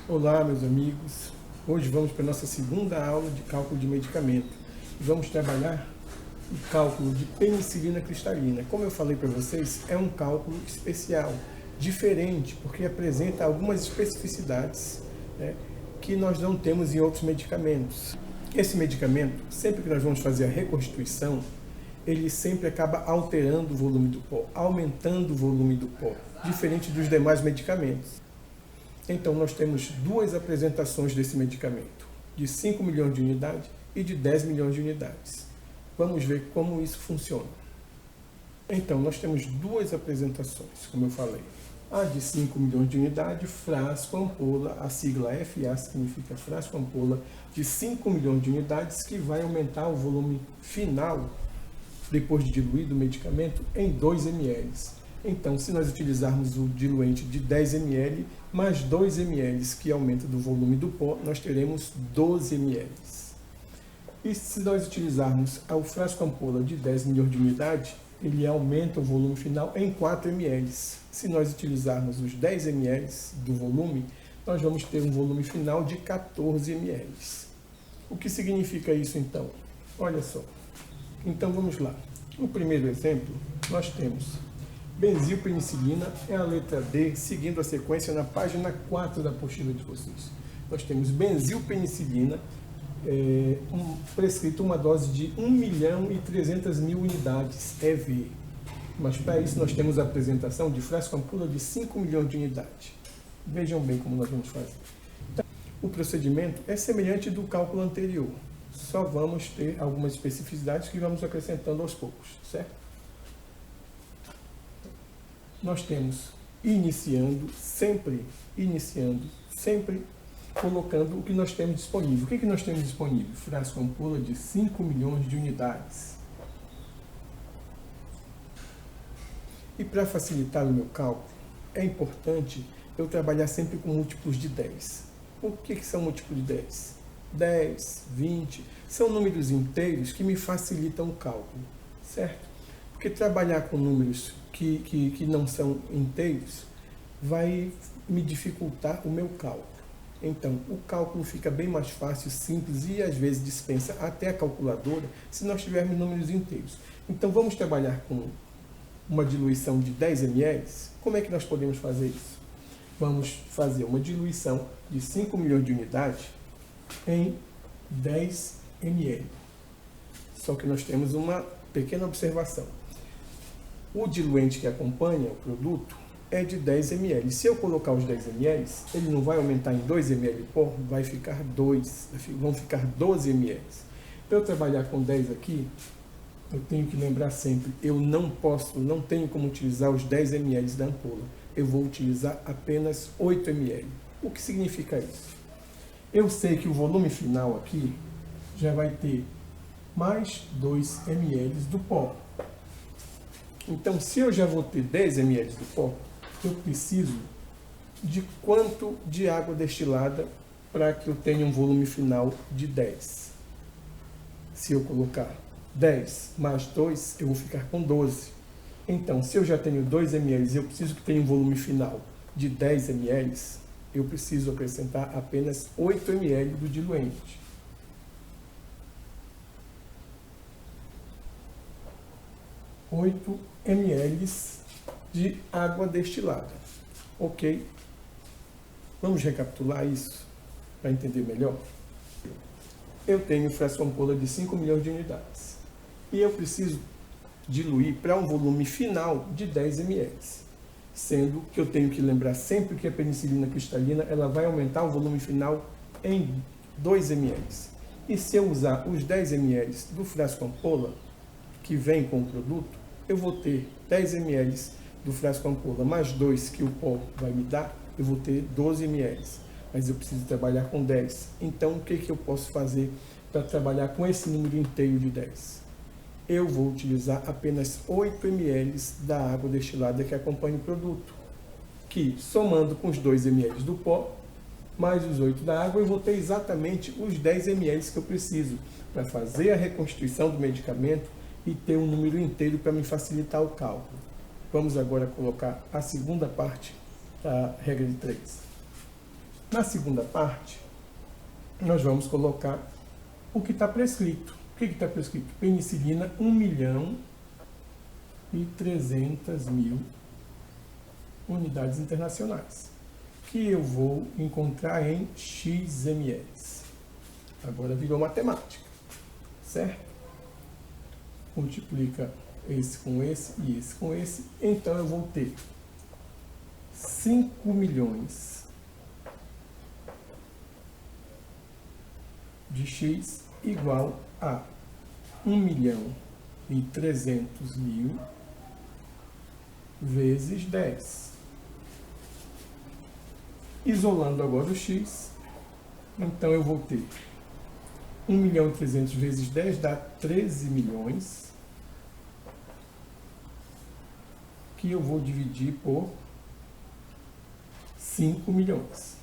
Olá, meus amigos. Hoje vamos para a nossa segunda aula de cálculo de medicamento. Vamos trabalhar o cálculo de penicilina cristalina. Como eu falei para vocês, é um cálculo especial, diferente, porque apresenta algumas especificidades, né, que nós não temos em outros medicamentos. Esse medicamento, sempre que nós vamos fazer a reconstituição, ele sempre acaba alterando o volume do pó, aumentando o volume do pó, diferente dos demais medicamentos. Então, nós temos duas apresentações desse medicamento, de 5 milhões de unidades e de 10 milhões de unidades. Vamos ver como isso funciona. Então, nós temos duas apresentações, como eu falei. A de 5 milhões de unidades, frasco ampola, a sigla FA significa frasco ampola, de 5 milhões de unidades, que vai aumentar o volume final, depois de diluído o medicamento, em 2 ml. Então, se nós utilizarmos o diluente de 10 ml, mais 2 ml, que aumenta do volume do pó, nós teremos 12 ml. E se nós utilizarmos o frasco ampola de 10 milhões de unidades, ele aumenta o volume final em 4 ml. Se nós utilizarmos os 10 ml do volume, nós vamos ter um volume final de 14 ml. O que significa isso, então? Olha só. Então, vamos lá. No primeiro exemplo, nós temos benzilpenicilina, é a letra D, seguindo a sequência na página 4 da apostila de vocês. Nós temos benzilpenicilina, prescrito uma dose de 1.300.000 unidades, EV. Mas para isso nós temos a apresentação de frasco ampola de 5 milhões de unidades. Vejam bem como nós vamos fazer. Então, o procedimento é semelhante do cálculo anterior, só vamos ter algumas especificidades que vamos acrescentando aos poucos, certo? Nós temos sempre colocando o que nós temos disponível. O que nós temos disponível? Frasco ampola de 5 milhões de unidades. E para facilitar o meu cálculo, é importante eu trabalhar sempre com múltiplos de 10. O que são múltiplos de 10? 10, 20, são números inteiros que me facilitam o cálculo, certo? Porque trabalhar com números que não são inteiros vai me dificultar o meu cálculo. Então, o cálculo fica bem mais fácil, simples e às vezes dispensa até a calculadora se nós tivermos números inteiros. Então, vamos trabalhar com uma diluição de 10 ml. Como é que nós podemos fazer isso? Vamos fazer uma diluição de 5 milhões de unidades em 10 ml. Só que nós temos uma pequena observação. O diluente que acompanha o produto é de 10 ml. Se eu colocar os 10 ml, ele não vai aumentar em 2 ml pó, vão ficar 12 ml. Para eu trabalhar com 10 aqui, eu tenho que lembrar sempre, eu não tenho como utilizar os 10 ml da ampola. Eu vou utilizar apenas 8 ml. O que significa isso? Eu sei que o volume final aqui já vai ter mais 2 ml do pó. Então, se eu já vou ter 10 ml do pó, eu preciso de quanto de água destilada para que eu tenha um volume final de 10? Se eu colocar 10 mais 2, eu vou ficar com 12. Então, se eu já tenho 2 ml e eu preciso que tenha um volume final de 10 ml, eu preciso acrescentar apenas 8 ml do diluente. (8 ml de água destilada. Ok? Vamos recapitular isso para entender melhor? Eu tenho frasco ampola de 5 milhões de unidades. E eu preciso diluir para um volume final de 10 ml. Sendo que eu tenho que lembrar sempre que a penicilina cristalina ela vai aumentar o volume final em 2 ml. E se eu usar os 10 ml do frasco ampola, que vem com o produto, eu vou ter 10 ml do frasco ampola mais 2 que o pó vai me dar, eu vou ter 12 ml. Mas eu preciso trabalhar com 10. Então, o que eu posso fazer para trabalhar com esse número inteiro de 10? Eu vou utilizar apenas 8 ml da água destilada que acompanha o produto, que, somando com os 2 ml do pó, mais os 8 da água, eu vou ter exatamente os 10 ml que eu preciso para fazer a reconstituição do medicamento e ter um número inteiro para me facilitar o cálculo. Vamos agora colocar a segunda parte da regra de 3. Na segunda parte, nós vamos colocar o que está prescrito. O que está prescrito? Penicilina 1.300.000 unidades internacionais, que eu vou encontrar em X ml. Agora virou matemática, certo? Multiplica esse com esse e esse com esse, então eu vou ter 5 milhões de X igual a 1.300.000 vezes 10. Isolando agora o X, então eu vou ter 1.300.000 vezes 10 dá 13 milhões, que eu vou dividir por 5 milhões.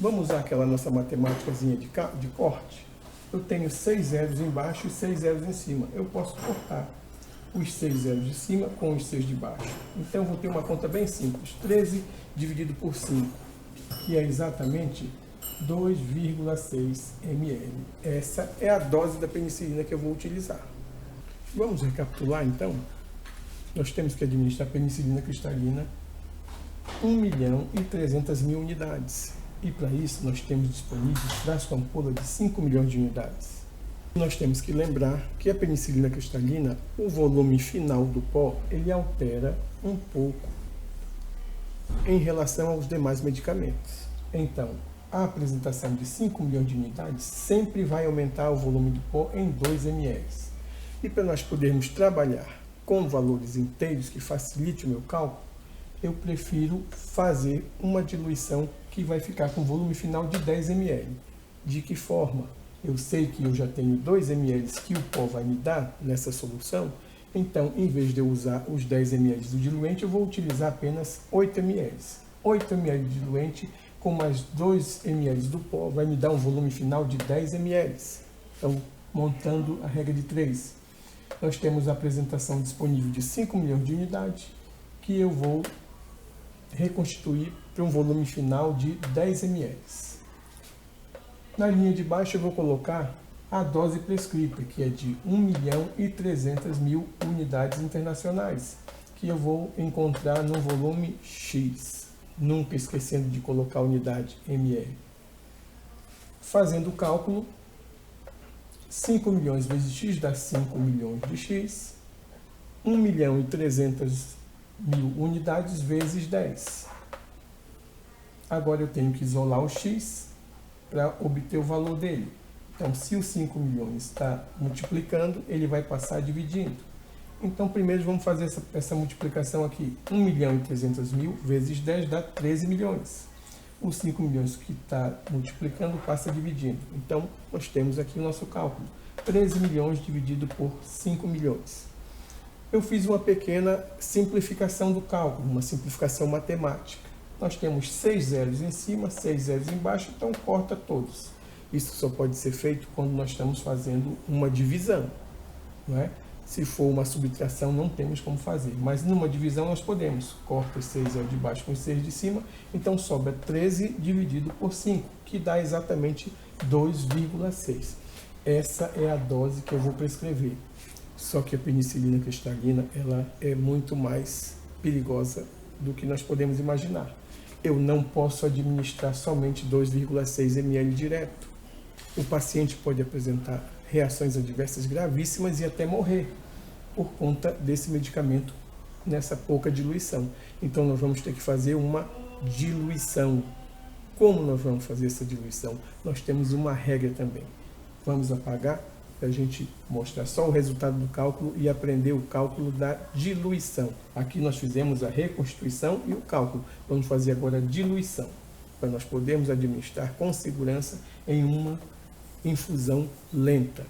Vamos usar aquela nossa matemáticazinha de corte? Eu tenho 6 zeros embaixo e 6 zeros em cima. Eu posso cortar os 6 zeros de cima com os 6 de baixo. Então eu vou ter uma conta bem simples. 13 dividido por 5, que é exatamente 2,6 ml. Essa é a dose da penicilina que eu vou utilizar. Vamos recapitular então? Nós temos que administrar penicilina cristalina 1.300.000 unidades. E para isso nós temos disponíveis frasco ampola de 5 milhões de unidades. Nós temos que lembrar que a penicilina cristalina, o volume final do pó, ele altera um pouco em relação aos demais medicamentos. Então, a apresentação de 5 milhões de unidades sempre vai aumentar o volume do pó em 2 ml. E para nós podermos trabalhar com valores inteiros que facilite o meu cálculo, eu prefiro fazer uma diluição que vai ficar com volume final de 10 ml. De que forma? Eu sei que eu já tenho 2 ml que o pó vai me dar nessa solução, então, em vez de eu usar os 10 ml do diluente, eu vou utilizar apenas 8 ml. 8 ml de diluente com mais 2 ml do pó vai me dar um volume final de 10 ml. Então, montando a regra de 3, nós temos a apresentação disponível de 5 milhões de unidades, que eu vou reconstituir para um volume final de 10 ml. Na linha de baixo eu vou colocar a dose prescrita, que é de 1.300.000 unidades internacionais, que eu vou encontrar no volume X, nunca esquecendo de colocar a unidade ml. Fazendo o cálculo, 5 milhões vezes X dá 5 milhões de X, 1.300.000 unidades vezes 10. Agora eu tenho que isolar o X para obter o valor dele. Então, se os 5 milhões está multiplicando, ele vai passar dividindo. Então, primeiro vamos fazer essa multiplicação aqui. 1.300.000 vezes 10 dá 13 milhões. Os 5 milhões que está multiplicando passa dividindo. Então, nós temos aqui o nosso cálculo. 13 milhões dividido por 5 milhões. Eu fiz uma pequena simplificação do cálculo, uma simplificação matemática. Nós temos 6 zeros em cima, 6 zeros embaixo, então corta todos. Isso só pode ser feito quando nós estamos fazendo uma divisão, não é? Se for uma subtração, não temos como fazer. Mas numa divisão nós podemos. Corta os 6 zeros de baixo com os 6 de cima, então sobra 13 dividido por 5, que dá exatamente 2,6. Essa é a dose que eu vou prescrever. Só que a penicilina cristalina, ela é muito mais perigosa do que nós podemos imaginar. Eu não posso administrar somente 2,6 ml direto. O paciente pode apresentar reações adversas gravíssimas e até morrer por conta desse medicamento nessa pouca diluição. Então nós vamos ter que fazer uma diluição. Como nós vamos fazer essa diluição? Nós temos uma regra também. Vamos apagar para a gente mostrar só o resultado do cálculo e aprender o cálculo da diluição. Aqui nós fizemos a reconstituição e o cálculo. Vamos fazer agora a diluição, para nós podermos administrar com segurança em uma infusão lenta.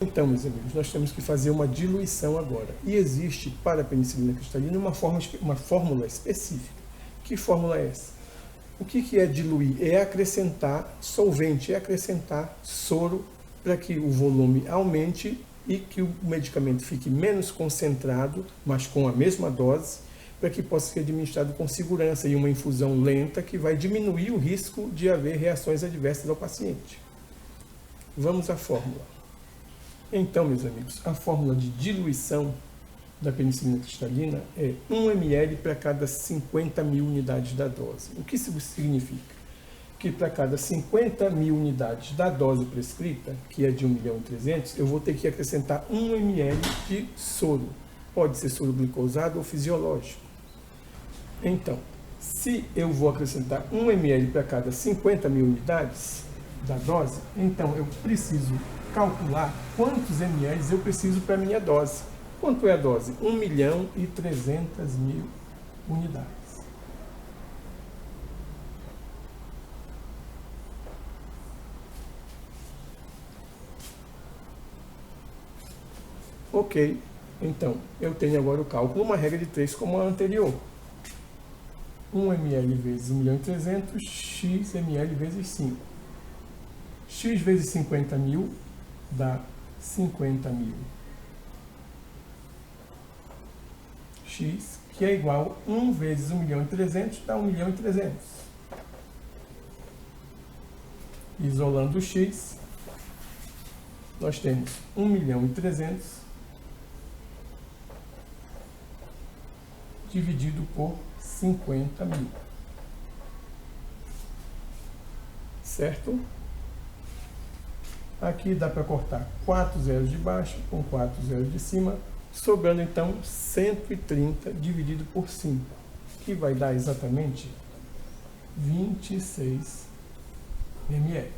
Então, meus amigos, nós temos que fazer uma diluição agora. E existe para a penicilina cristalina uma fórmula específica. Que fórmula é essa? O que é diluir? É acrescentar solvente, é acrescentar soro para que o volume aumente e que o medicamento fique menos concentrado, mas com a mesma dose, para que possa ser administrado com segurança e uma infusão lenta que vai diminuir o risco de haver reações adversas ao paciente. Vamos à fórmula. Então, meus amigos, a fórmula de diluição da penicilina cristalina é 1 ml para cada 50.000 unidades da dose. O que isso significa? Que para cada 50.000 unidades da dose prescrita, que é de 1.300.000, eu vou ter que acrescentar 1 ml de soro. Pode ser soro glicosado ou fisiológico. Então, se eu vou acrescentar 1 ml para cada 50.000 unidades da dose, então eu preciso calcular quantos ml eu preciso para a minha dose. Quanto é a dose? 1.300.000 unidades. Ok, então eu tenho agora o cálculo, uma regra de 3 como a anterior. 1 ml vezes 1.300.000, x ml vezes 5. X vezes 50.000 dá 50.000. X, que é igual a 1 vezes 1.300.000, dá 1.300.000. Isolando o x, nós temos 1.300.000 dividido por 50.000. Certo? Aqui dá para cortar 4 zeros de baixo com 4 zeros de cima, sobrando então 130 dividido por 5, que vai dar exatamente 26 ml.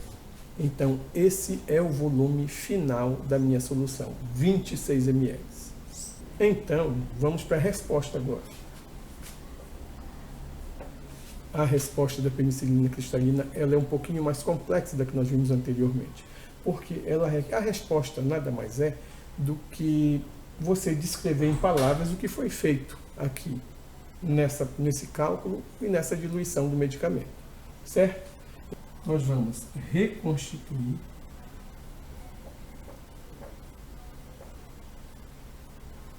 Então, esse é o volume final da minha solução, 26 ml. Então, vamos para a resposta agora. A resposta da penicilina cristalina ela é um pouquinho mais complexa da que nós vimos anteriormente, porque a resposta nada mais é do que você descrever em palavras o que foi feito aqui, nesse cálculo e nessa diluição do medicamento, certo? Nós vamos reconstituir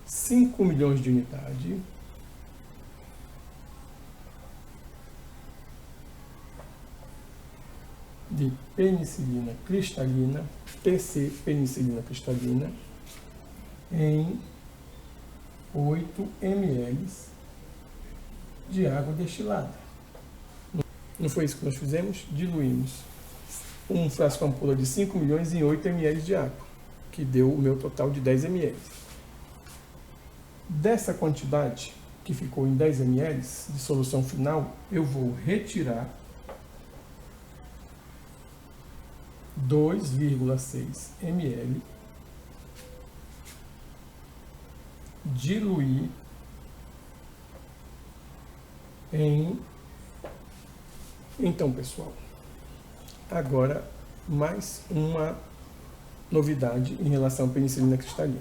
$5 milhões de unidades de penicilina cristalina, PC penicilina cristalina, em 8 ml de água destilada. Não foi isso que nós fizemos? Diluímos um frasco ampola de 5 milhões em 8 ml de água, que deu o meu total de 10 ml. Dessa quantidade, que ficou em 10 ml de solução final, eu vou retirar 2,6 ml, diluir em... Então, pessoal, agora mais uma novidade em relação à penicilina cristalina.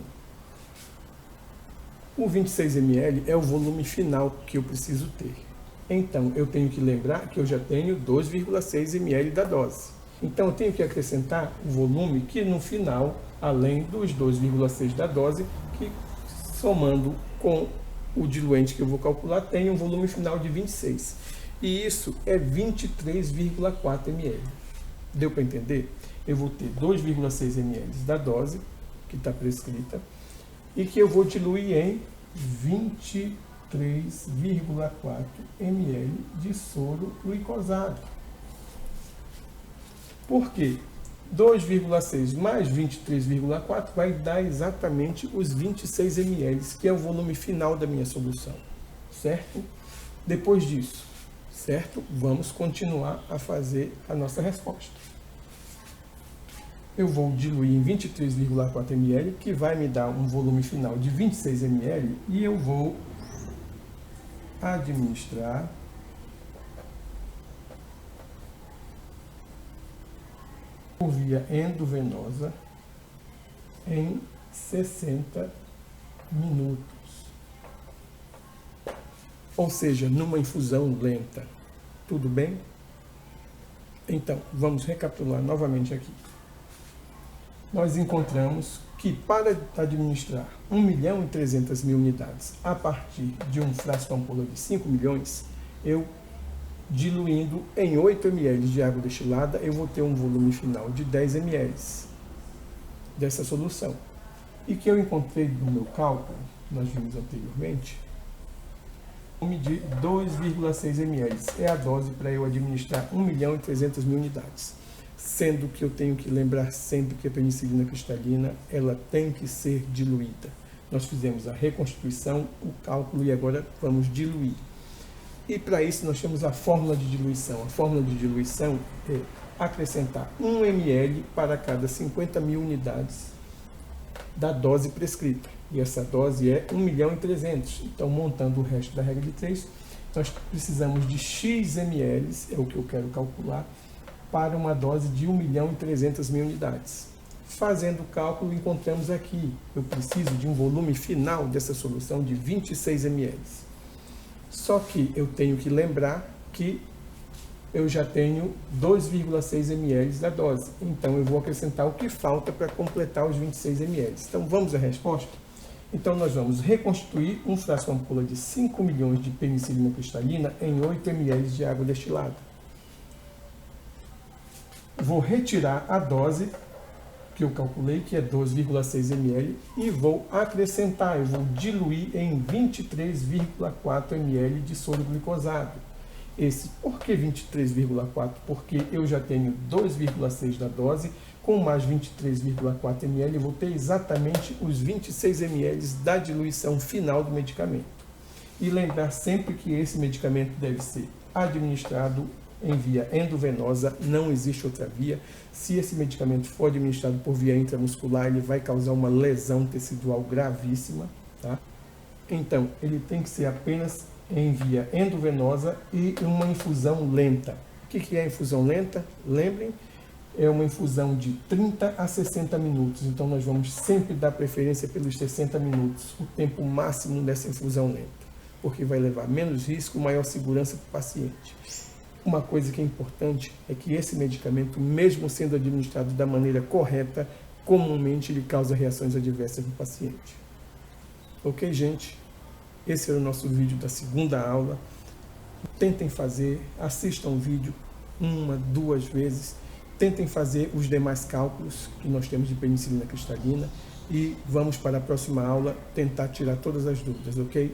O 26 ml é o volume final que eu preciso ter. Então, eu tenho que lembrar que eu já tenho 2,6 ml da dose. Então, eu tenho que acrescentar o volume que no final, além dos 2,6 da dose, que somando com o diluente que eu vou calcular, tem um volume final de 26. E isso é 23,4 ml. Deu para entender? Eu vou ter 2,6 ml da dose, que está prescrita, e que eu vou diluir em 23,4 ml de soro glicosado. Por quê? 2,6 mais 23,4 vai dar exatamente os 26 ml, que é o volume final da minha solução, certo? Depois disso, certo? Vamos continuar a fazer a nossa resposta. Eu vou diluir em 23,4 ml, que vai me dar um volume final de 26 ml, e eu vou administrar por via endovenosa em 60 minutos. Ou seja, numa infusão lenta. Tudo bem? Então, vamos recapitular novamente aqui. Nós encontramos que para administrar 1.300.000 unidades a partir de um frasco ampola de 5 milhões, eu diluindo em 8 ml de água destilada, eu vou ter um volume final de 10 ml dessa solução. E que eu encontrei no meu cálculo, nós vimos anteriormente, de 2,6 ml. É a dose para eu administrar 1.300.000 unidades. Sendo que eu tenho que lembrar sempre que a penicilina cristalina, ela tem que ser diluída. Nós fizemos a reconstituição, o cálculo e agora vamos diluir. E para isso nós temos a fórmula de diluição. A fórmula de diluição é acrescentar 1 ml para cada 50.000 unidades da dose prescrita. E essa dose é 1.300.000. Então, montando o resto da regra de 3, nós precisamos de X ml, é o que eu quero calcular, para uma dose de 1.300.000 unidades. Fazendo o cálculo, encontramos aqui, eu preciso de um volume final dessa solução de 26 ml. Só que eu tenho que lembrar que eu já tenho 2,6 ml da dose. Então, eu vou acrescentar o que falta para completar os 26 ml. Então, vamos à resposta? Então, nós vamos reconstituir um frasco ampola de 5 milhões de penicilina cristalina em 8 ml de água destilada. Vou retirar a dose que eu calculei, que é 2,6 ml, e vou acrescentar, eu vou diluir em 23,4 ml de soro glicosado. Por que 23,4? Porque eu já tenho 2,6 da dose, com mais 23,4 ml, eu vou ter exatamente os 26 ml da diluição final do medicamento. E lembrar sempre que esse medicamento deve ser administrado em via endovenosa, não existe outra via. Se esse medicamento for administrado por via intramuscular, ele vai causar uma lesão tecidual gravíssima, tá? Então, ele tem que ser apenas em via endovenosa e uma infusão lenta. O que é a infusão lenta? Lembrem, é uma infusão de 30 a 60 minutos. Então, nós vamos sempre dar preferência pelos 60 minutos, o tempo máximo dessa infusão lenta, porque vai levar menos risco, maior segurança para o paciente. Uma coisa que é importante é que esse medicamento, mesmo sendo administrado da maneira correta, comumente ele causa reações adversas no paciente. Ok, gente? Esse era o nosso vídeo da segunda aula. Tentem fazer, assistam o vídeo 1, 2 vezes. Tentem fazer os demais cálculos que nós temos de penicilina cristalina. E vamos para a próxima aula tentar tirar todas as dúvidas, ok?